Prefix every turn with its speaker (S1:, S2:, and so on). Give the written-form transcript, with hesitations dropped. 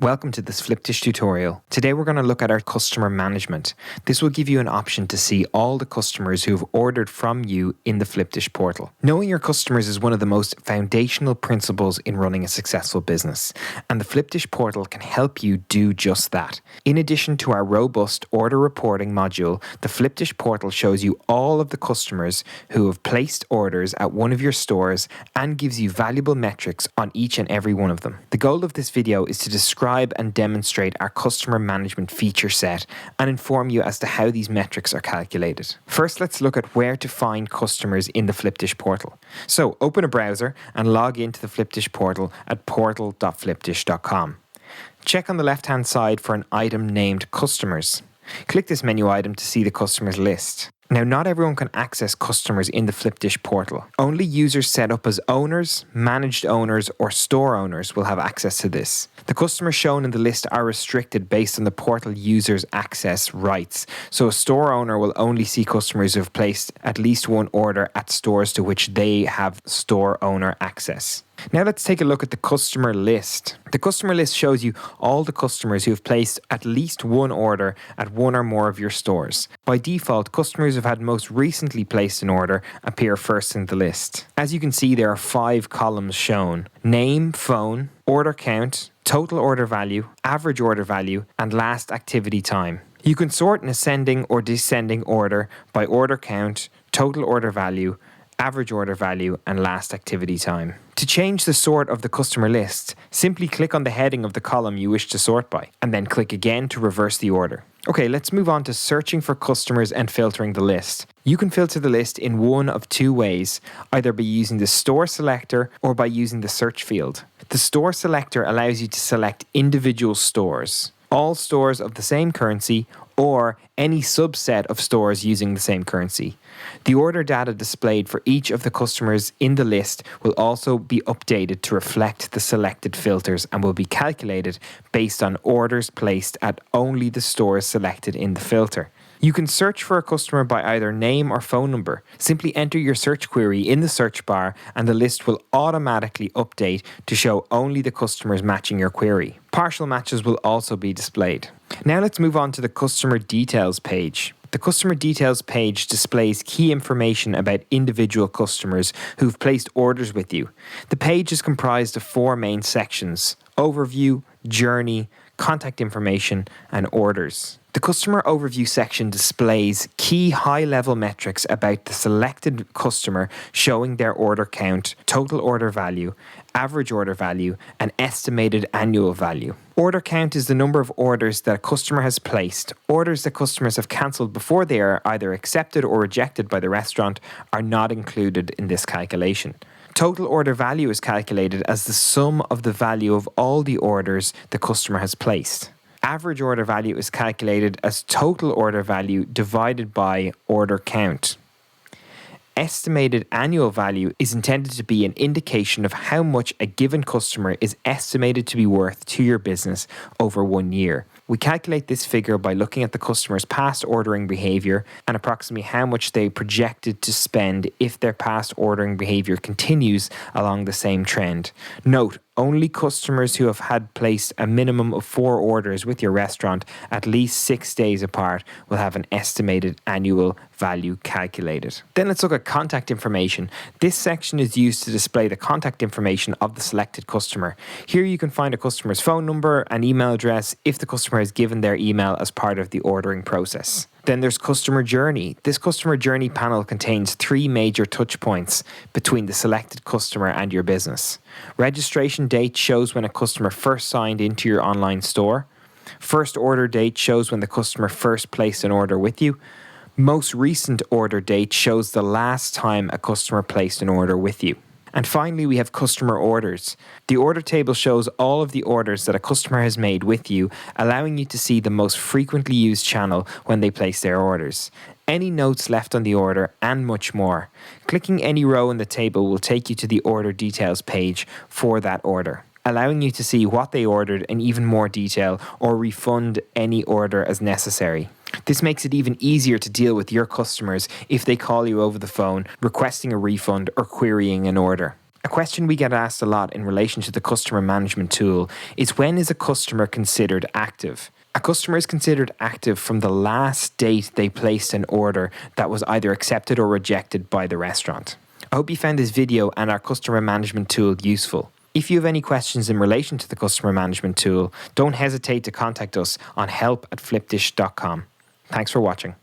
S1: Welcome to this Flipdish tutorial. Today we're going to look at our customer management. This will give you an option to see all the customers who have ordered from you in the Flipdish portal. Knowing your customers is one of the most foundational principles in running a successful business, and the Flipdish portal can help you do just that. In addition to our robust order reporting module, the Flipdish portal shows you all of the customers who have placed orders at one of your stores and gives you valuable metrics on each and every one of them. The goal of this video is to describe and demonstrate our customer management feature set and inform you as to how these metrics are calculated. First, let's look at where to find customers in the Flipdish portal. So open a browser and log into the Flipdish portal at portal.flipdish.com. Check on the left-hand side for an item named Customers. Click this menu item to see the customers list. Now, not everyone can access customers in the Flipdish portal. Only users set up as owners, managed owners, or store owners will have access to this. The customers shown in the list are restricted based on the portal user's access rights, so a store owner will only see customers who have placed at least one order at stores to which they have store owner access. Now let's take a look at the customer list. The customer list shows you all the customers who have placed at least one order at one or more of your stores. By default, customers who have had most recently placed an order appear first in the list. As you can see, there are 5 columns shown: name, phone, order count, total order value, average order value, and last activity time. You can sort in ascending or descending order by order count, total order value, average order value, and last activity time. To change the sort of the customer list, simply click on the heading of the column you wish to sort by, and then click again to reverse the order. Okay, let's move on to searching for customers and filtering the list. You can filter the list in one of 2 ways, either by using the store selector or by using the search field. The store selector allows you to select individual stores, all stores of the same currency, or any subset of stores using the same currency. The order data displayed for each of the customers in the list will also be updated to reflect the selected filters and will be calculated based on orders placed at only the stores selected in the filter. You can search for a customer by either name or phone number. Simply enter your search query in the search bar and the list will automatically update to show only the customers matching your query. Partial matches will also be displayed. Now let's move on to the customer details page. The customer details page displays key information about individual customers who've placed orders with you. The page is comprised of 4 main sections: overview, journey, contact information, and orders. The customer overview section displays key high-level metrics about the selected customer, showing their order count, total order value, average order value, and estimated annual value. Order count is the number of orders that a customer has placed. Orders that customers have cancelled before they are either accepted or rejected by the restaurant are not included in this calculation. Total order value is calculated as the sum of the value of all the orders the customer has placed. Average order value is calculated as total order value divided by order count. Estimated annual value is intended to be an indication of how much a given customer is estimated to be worth to your business over 1 year. We calculate this figure by looking at the customer's past ordering behavior and approximately how much they projected to spend if their past ordering behavior continues along the same trend. Note, only customers who have had placed a minimum of 4 orders with your restaurant at least 6 days apart will have an estimated annual value calculated. Then let's look at contact information. This section is used to display the contact information of the selected customer. Here you can find a customer's phone number and email address if the customer has given their email as part of the ordering process. Then there's customer journey. This customer journey panel contains 3 major touch points between the selected customer and your business. Registration date shows when a customer first signed into your online store. First order date shows when the customer first placed an order with you. Most recent order date shows the last time a customer placed an order with you. And finally, we have customer orders. The order table shows all of the orders that a customer has made with you, allowing you to see the most frequently used channel when they place their orders, any notes left on the order, and much more. Clicking any row in the table will take you to the order details page for that order, allowing you to see what they ordered in even more detail or refund any order as necessary. This makes it even easier to deal with your customers if they call you over the phone requesting a refund or querying an order. A question we get asked a lot in relation to the customer management tool is, when is a customer considered active? A customer is considered active from the last date they placed an order that was either accepted or rejected by the restaurant. I hope you found this video and our customer management tool useful. If you have any questions in relation to the customer management tool, don't hesitate to contact us on help@flipdish.com. Thanks for watching.